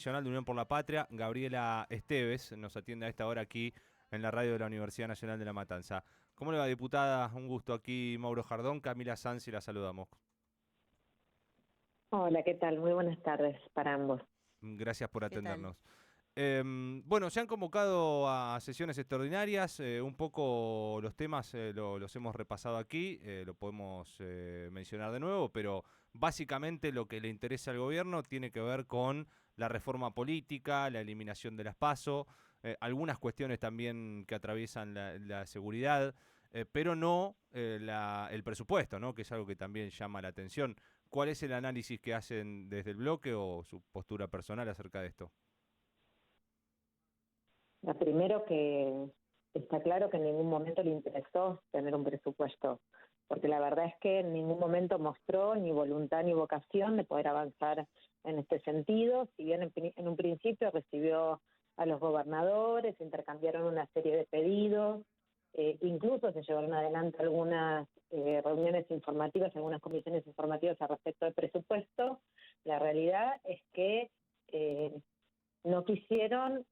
Nacional de Unión por la Patria, Gabriela Esteves, nos atiende a esta hora aquí en la radio de la Universidad Nacional de La Matanza. ¿Cómo le va, diputada? Un gusto aquí, Mauro Jardón, Camila Sanz, y la saludamos. Hola, ¿qué tal? Muy buenas tardes para ambos. Gracias por ¿Qué tal? atendernos. Bueno, se han convocado a sesiones extraordinarias, un poco los temas los hemos repasado aquí, lo podemos mencionar de nuevo, pero básicamente lo que le interesa al gobierno tiene que ver con la reforma política, la eliminación de las PASO, algunas cuestiones también que atraviesan la seguridad, pero no el presupuesto, ¿no? Que es algo que también llama la atención. ¿Cuál es el análisis que hacen desde el bloque o su postura personal acerca de esto? Primero que está claro que en ningún momento le interesó tener un presupuesto, porque la verdad es que en ningún momento mostró ni voluntad ni vocación de poder avanzar en este sentido. Si bien en un principio recibió a los gobernadores, intercambiaron una serie de pedidos, incluso se llevaron adelante algunas reuniones informativas, algunas comisiones informativas al respecto del presupuesto. La realidad es que no quisieron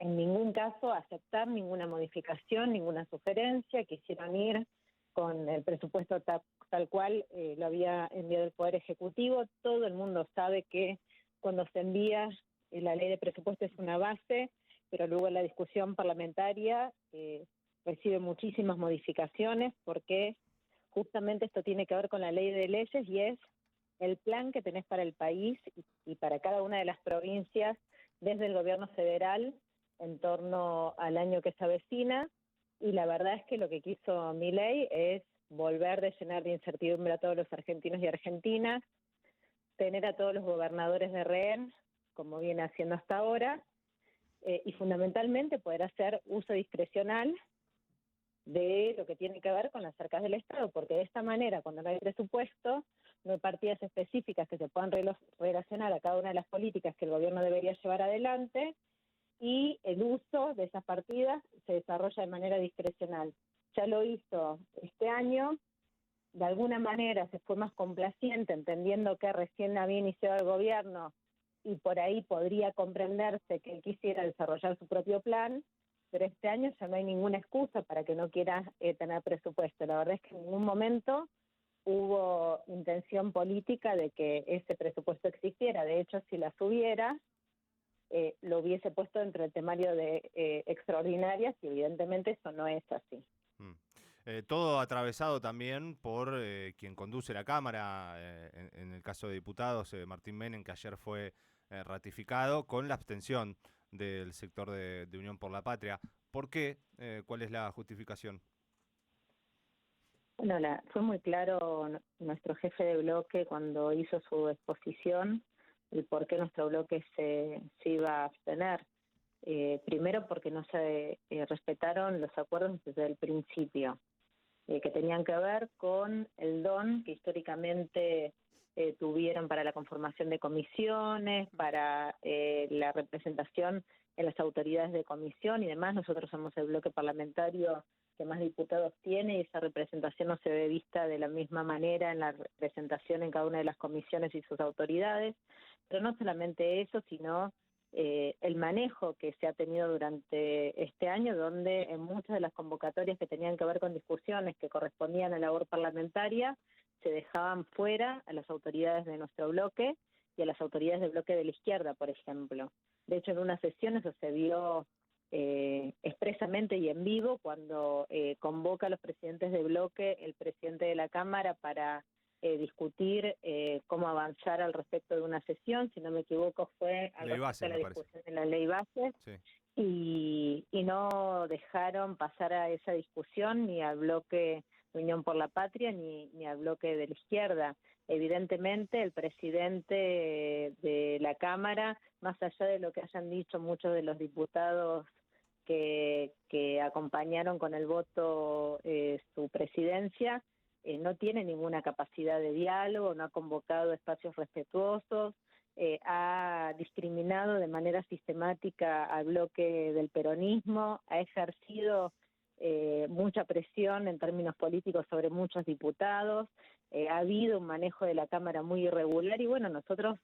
en ningún caso aceptar ninguna modificación, ninguna sugerencia, quisieron ir con el presupuesto tal cual lo había enviado el Poder Ejecutivo. Todo el mundo sabe que cuando se envía la ley de presupuesto es una base, pero luego la discusión parlamentaria recibe muchísimas modificaciones porque justamente esto tiene que ver con la ley de leyes y es el plan que tenés para el país y para cada una de las provincias desde el gobierno federal en torno al año que se avecina, y la verdad es que lo que quiso Milei es volver de llenar de incertidumbre a todos los argentinos y argentinas, tener a todos los gobernadores de rehén, como viene haciendo hasta ahora, y fundamentalmente poder hacer uso discrecional de lo que tiene que ver con las arcas del Estado, porque de esta manera, cuando no hay presupuesto, no hay partidas específicas que se puedan relacionar a cada una de las políticas que el gobierno debería llevar adelante, y el uso de esas partidas se desarrolla de manera discrecional. Ya lo hizo este año, de alguna manera se fue más complaciente, entendiendo que recién había iniciado el gobierno y por ahí podría comprenderse que él quisiera desarrollar su propio plan, pero este año ya no hay ninguna excusa para que no quiera tener presupuesto. La verdad es que en ningún momento hubo intención política de que ese presupuesto existiera. De hecho, si las hubiera, lo hubiese puesto dentro del temario de extraordinarias, y evidentemente eso no es así. Todo atravesado también por quien conduce la Cámara, en el caso de diputados, Martín Menem, que ayer fue ratificado, con la abstención del sector de Unión por la Patria. ¿Por qué? ¿Cuál es la justificación? Bueno, fue muy claro nuestro jefe de bloque cuando hizo su exposición el por qué nuestro bloque se iba a abstener. Primero porque no se respetaron los acuerdos desde el principio, que tenían que ver con el don que históricamente tuvieron para la conformación de comisiones, para la representación en las autoridades de comisión y demás. Nosotros somos el bloque parlamentario que más diputados tiene y esa representación no se ve vista de la misma manera en la representación en cada una de las comisiones y sus autoridades. Pero no solamente eso, sino el manejo que se ha tenido durante este año, donde en muchas de las convocatorias que tenían que ver con discusiones que correspondían a la labor parlamentaria, se dejaban fuera a las autoridades de nuestro bloque y a las autoridades del bloque de la izquierda, por ejemplo. De hecho, en una sesión eso se vio expresamente y en vivo cuando convoca a los presidentes de bloque el presidente de la Cámara para discutir cómo avanzar al respecto de una sesión. Si no me equivoco, fue al Ley respecto base, de me la parece. discusión de la ley base, Sí. y no dejaron pasar a esa discusión ni al bloque de Unión por la Patria ni al bloque de la izquierda. Evidentemente, el presidente de la Cámara, más allá de lo que hayan dicho muchos de los diputados que acompañaron con el voto su presidencia, no tiene ninguna capacidad de diálogo, no ha convocado espacios respetuosos, ha discriminado de manera sistemática al bloque del peronismo, ha ejercido mucha presión en términos políticos sobre muchos diputados, ha habido un manejo de la Cámara muy irregular y bueno, nosotros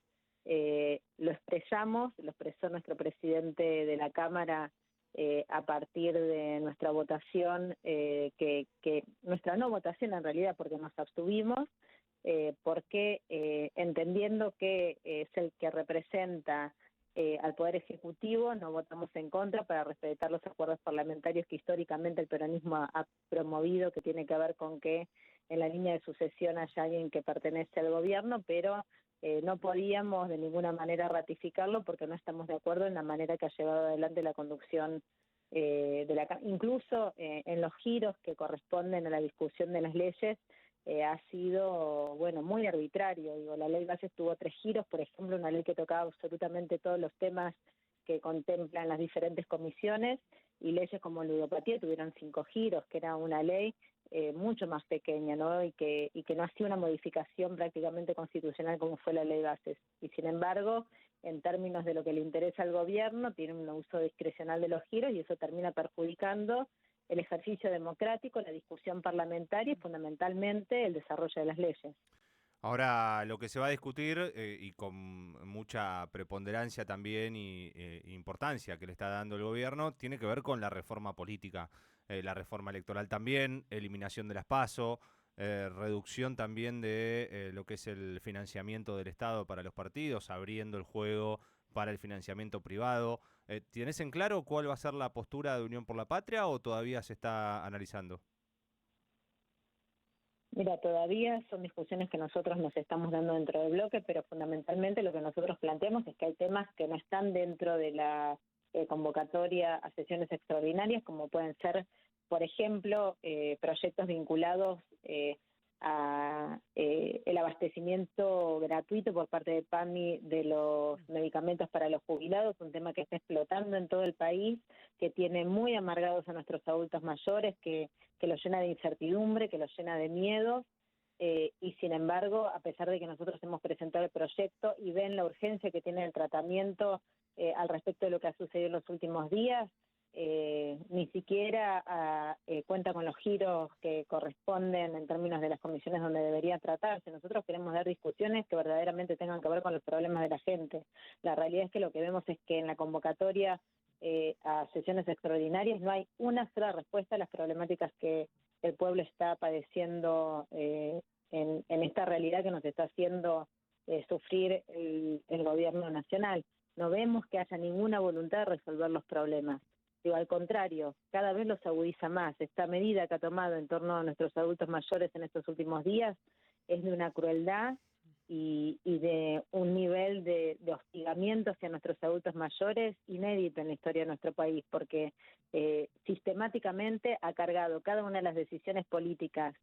lo expresamos, lo expresó nuestro presidente de la Cámara a partir de nuestra votación, que nuestra no votación en realidad, porque nos abstuvimos, porque entendiendo que es el que representa al Poder Ejecutivo, no votamos en contra para respetar los acuerdos parlamentarios que históricamente el peronismo ha promovido, que tiene que ver con que en la línea de sucesión haya alguien que pertenece al gobierno, pero no podíamos de ninguna manera ratificarlo porque no estamos de acuerdo en la manera que ha llevado adelante la conducción incluso en los giros que corresponden a la discusión de las leyes. Ha sido, bueno, muy arbitrario. Digo, la ley base tuvo 3 giros, por ejemplo, una ley que tocaba absolutamente todos los temas que contemplan las diferentes comisiones, y leyes como ludopatía tuvieron 5 giros, que era una ley mucho más pequeña, ¿no? Y que no hacía una modificación prácticamente constitucional como fue la ley bases. Y sin embargo, en términos de lo que le interesa al gobierno, tiene un uso discrecional de los giros y eso termina perjudicando el ejercicio democrático, la discusión parlamentaria y fundamentalmente el desarrollo de las leyes. Ahora, lo que se va a discutir, y con mucha preponderancia también y importancia que le está dando el gobierno, tiene que ver con la reforma política, la reforma electoral también, eliminación de las PASO, reducción también de lo que es el financiamiento del Estado para los partidos, abriendo el juego para el financiamiento privado. ¿Tienes en claro cuál va a ser la postura de Unión por la Patria o todavía se está analizando? Mira, todavía son discusiones que nosotros nos estamos dando dentro del bloque, pero fundamentalmente lo que nosotros planteamos es que hay temas que no están dentro de la convocatoria a sesiones extraordinarias, como pueden ser, por ejemplo, proyectos vinculados a el abastecimiento gratuito por parte de PAMI de los medicamentos para los jubilados, un tema que está explotando en todo el país, que tiene muy amargados a nuestros adultos mayores, que los llena de incertidumbre, que los llena de miedos, y sin embargo, a pesar de que nosotros hemos presentado el proyecto y ven la urgencia que tiene el tratamiento al respecto de lo que ha sucedido en los últimos días, ni siquiera cuenta con los giros que corresponden en términos de las comisiones donde debería tratarse. Nosotros queremos dar discusiones que verdaderamente tengan que ver con los problemas de la gente. La realidad es que lo que vemos es que en la convocatoria a sesiones extraordinarias no hay una sola respuesta a las problemáticas que el pueblo está padeciendo en esta realidad que nos está haciendo sufrir el gobierno nacional. No vemos que haya ninguna voluntad de resolver los problemas. Digo, al contrario, cada vez los agudiza más. Esta medida que ha tomado en torno a nuestros adultos mayores en estos últimos días es de una crueldad y de un nivel de hostigamiento hacia nuestros adultos mayores inédito en la historia de nuestro país, porque sistemáticamente ha cargado cada una de las decisiones políticas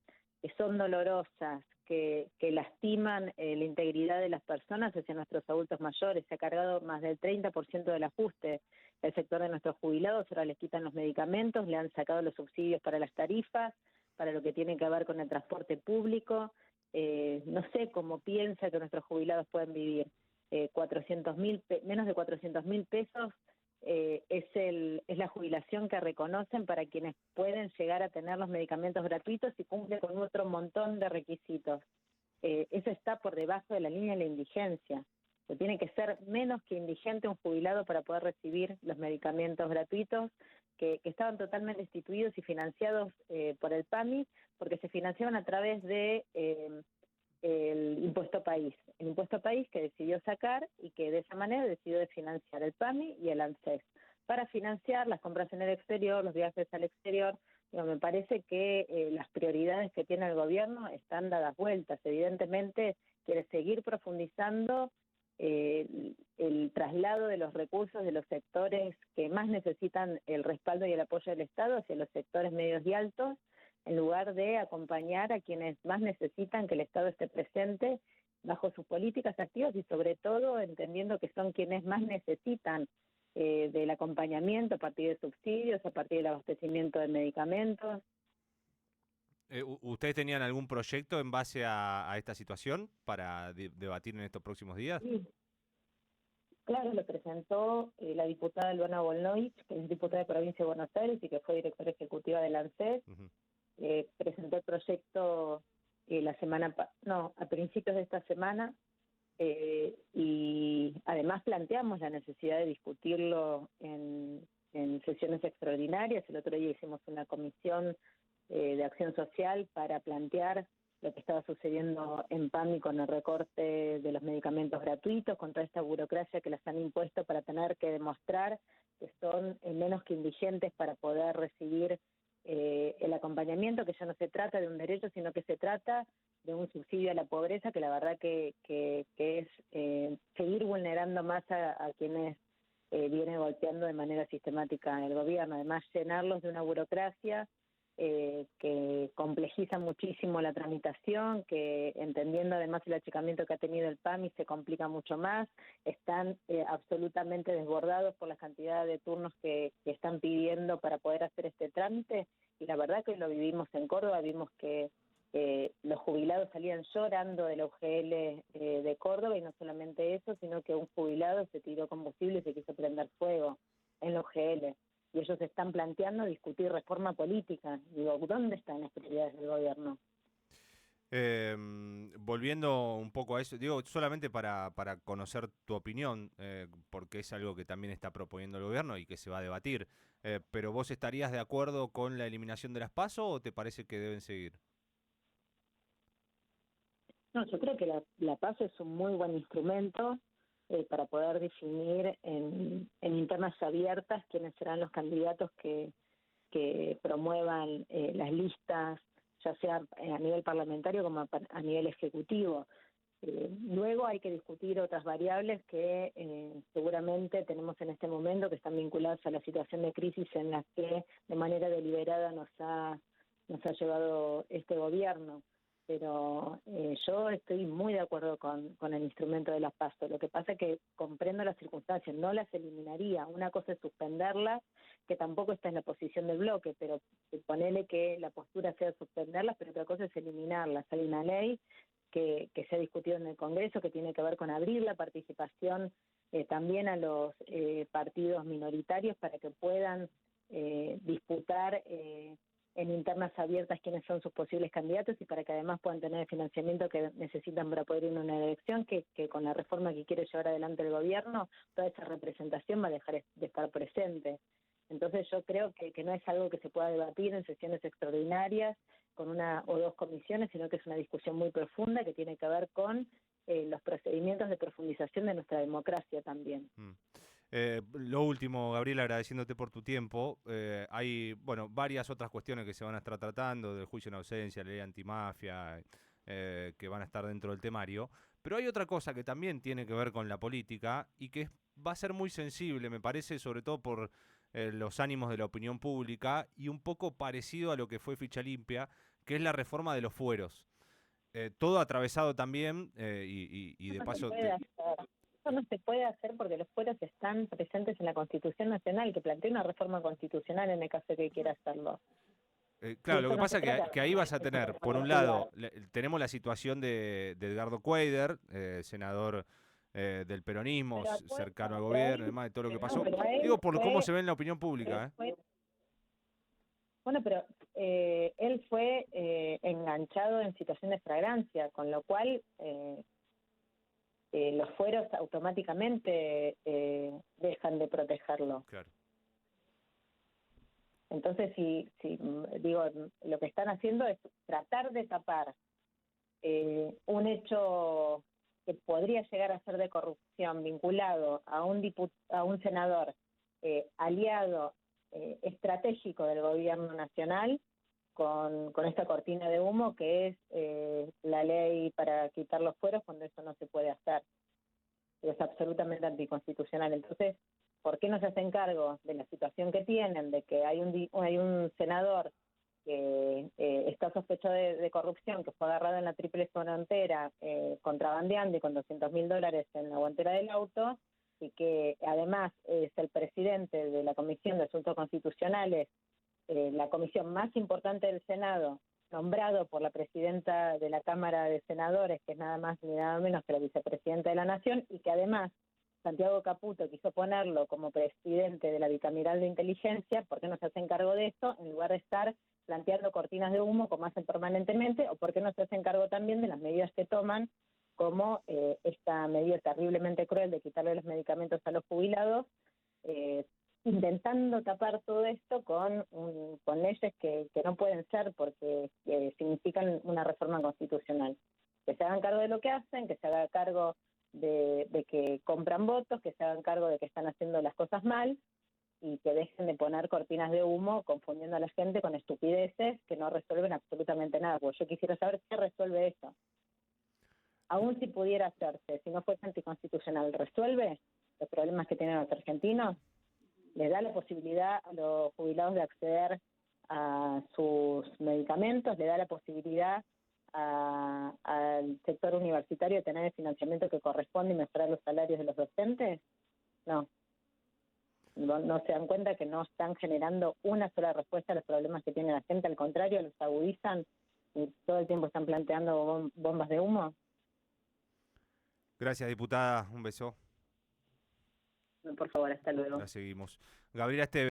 que son dolorosas, que lastiman la integridad de las personas hacia nuestros adultos mayores. Se ha cargado más del 30% del ajuste del sector de nuestros jubilados, ahora les quitan los medicamentos, le han sacado los subsidios para las tarifas, para lo que tiene que ver con el transporte público. No sé cómo piensa que nuestros jubilados pueden vivir. 400.000, menos de 400.000 pesos es la jubilación que reconocen para quienes pueden llegar a tener los medicamentos gratuitos y cumple con otro montón de requisitos. Eso está por debajo de la línea de la indigencia. Tiene que ser menos que indigente un jubilado para poder recibir los medicamentos gratuitos que estaban totalmente instituidos y financiados por el PAMI, porque se financiaban a través de el impuesto país. El impuesto país que decidió sacar y que de esa manera decidió financiar el PAMI y el ANSES para financiar las compras en el exterior, los viajes al exterior. Digo, me parece que las prioridades que tiene el gobierno están dadas vueltas. Evidentemente quiere seguir profundizando el traslado de los recursos de los sectores que más necesitan el respaldo y el apoyo del Estado hacia los sectores medios y altos, en lugar de acompañar a quienes más necesitan que el Estado esté presente bajo sus políticas activas y sobre todo entendiendo que son quienes más necesitan del acompañamiento a partir de subsidios, a partir del abastecimiento de medicamentos. ¿Ustedes tenían algún proyecto en base a esta situación para debatir en estos próximos días? Sí, claro, lo presentó la diputada Luana Volnovich, que es diputada de Provincia de Buenos Aires y que fue directora ejecutiva del ANSES. Uh-huh. Presentó el proyecto a principios de esta semana, y además planteamos la necesidad de discutirlo en sesiones extraordinarias. El otro día hicimos una comisión de acción social para plantear lo que estaba sucediendo en PAMI con el recorte de los medicamentos gratuitos, con toda esta burocracia que las han impuesto para tener que demostrar que son menos que indigentes para poder recibir el acompañamiento, que ya no se trata de un derecho, sino que se trata de un subsidio a la pobreza, que la verdad que es seguir vulnerando más a quienes viene golpeando de manera sistemática el gobierno. Además, llenarlos de una burocracia que complejiza muchísimo la tramitación, que entendiendo además el achicamiento que ha tenido el PAMI se complica mucho más, están absolutamente desbordados por la cantidad de turnos que están pidiendo para poder hacer este trámite, y la verdad que lo vivimos en Córdoba, vimos que los jubilados salían llorando de la UGL de Córdoba, y no solamente eso, sino que un jubilado se tiró combustible y se quiso prender fuego en la UGL. Y ellos están planteando discutir reforma política. Digo, ¿dónde están las prioridades del gobierno? Volviendo un poco a eso, digo, solamente para conocer tu opinión, porque es algo que también está proponiendo el gobierno y que se va a debatir, pero ¿vos estarías de acuerdo con la eliminación de las PASO o te parece que deben seguir? No, yo creo que la PAS es un muy buen instrumento para poder definir en internas abiertas quiénes serán los candidatos que promuevan las listas, ya sea a nivel parlamentario como a nivel ejecutivo. Luego hay que discutir otras variables que seguramente tenemos en este momento, que están vinculadas a la situación de crisis en la que de manera deliberada nos ha llevado este gobierno. Pero yo estoy muy de acuerdo con el instrumento de las PASO. Lo que pasa es que comprendo las circunstancias, no las eliminaría. Una cosa es suspenderlas, que tampoco está en la posición del bloque, pero ponele que la postura sea suspenderlas, pero otra cosa es eliminarlas. Hay una ley que se ha discutido en el Congreso que tiene que ver con abrir la participación también a los partidos minoritarios para que puedan disputar en internas abiertas quiénes son sus posibles candidatos, y para que además puedan tener el financiamiento que necesitan para poder ir a una elección, que con la reforma que quiere llevar adelante el gobierno, toda esa representación va a dejar de estar presente. Entonces yo creo que no es algo que se pueda debatir en sesiones extraordinarias con una o dos comisiones, sino que es una discusión muy profunda que tiene que ver con los procedimientos de profundización de nuestra democracia también. Lo último, Gabriel, agradeciéndote por tu tiempo. Hay, bueno, varias otras cuestiones que se van a estar tratando, del juicio en ausencia, la ley antimafia, que van a estar dentro del temario. Pero hay otra cosa que también tiene que ver con la política y que va a ser muy sensible, me parece, sobre todo por los ánimos de la opinión pública y un poco parecido a lo que fue Ficha Limpia, que es la reforma de los fueros. Todo atravesado también y de paso... Eso no se puede hacer porque los fueros están presentes en la Constitución Nacional, que plantea una reforma constitucional en el caso de que quiera hacerlo. Claro, lo que pasa es que ahí vas a tener, por un lado, tenemos la situación de Edgardo Cuéllar, senador del peronismo, cercano al gobierno, además de todo lo que pasó. Digo, por cómo se ve en la opinión pública. Bueno, pero él fue enganchado en situación de flagrancia, con lo cual los fueros automáticamente dejan de protegerlo. Claro. Entonces, si digo, lo que están haciendo es tratar de tapar un hecho que podría llegar a ser de corrupción vinculado a un senador aliado estratégico del gobierno nacional con esta cortina de humo que es la ley para quitar los fueros, cuando eso no se puede hacer. Es absolutamente anticonstitucional. Entonces, ¿por qué no se hacen cargo de la situación que tienen, de que hay un senador que está sospechado de corrupción, que fue agarrado en la Tríplice Frontera contrabandeando y con $200.000 en la guantera del auto, y que además es el presidente de la Comisión de Asuntos Constitucionales, la comisión más importante del Senado, nombrado por la presidenta de la Cámara de Senadores, que es nada más ni nada menos que la vicepresidenta de la Nación, y que además Santiago Caputo quiso ponerlo como presidente de la Bicameral de Inteligencia? ¿Por qué no se hacen cargo de eso en lugar de estar planteando cortinas de humo como hacen permanentemente? ¿O por qué no se hacen cargo también de las medidas que toman como esta medida terriblemente cruel de quitarle los medicamentos a los jubilados, intentando tapar todo esto con leyes que no pueden ser porque significan una reforma constitucional. Que se hagan cargo de lo que hacen, que se haga cargo de que compran votos, que se hagan cargo de que están haciendo las cosas mal y que dejen de poner cortinas de humo confundiendo a la gente con estupideces que no resuelven absolutamente nada. Porque yo quisiera saber qué resuelve eso. Aún si pudiera hacerse, si no fuese anticonstitucional, ¿resuelve los problemas que tienen los argentinos? ¿Les da la posibilidad a los jubilados de acceder a sus medicamentos? ¿Le da la posibilidad al sector universitario de tener el financiamiento que corresponde y mejorar los salarios de los docentes? No. No se dan cuenta que no están generando una sola respuesta a los problemas que tiene la gente, al contrario, los agudizan y todo el tiempo están planteando bombas de humo. Gracias, diputada. Un beso. Por favor, hasta luego. La seguimos. Gabriela Esteves.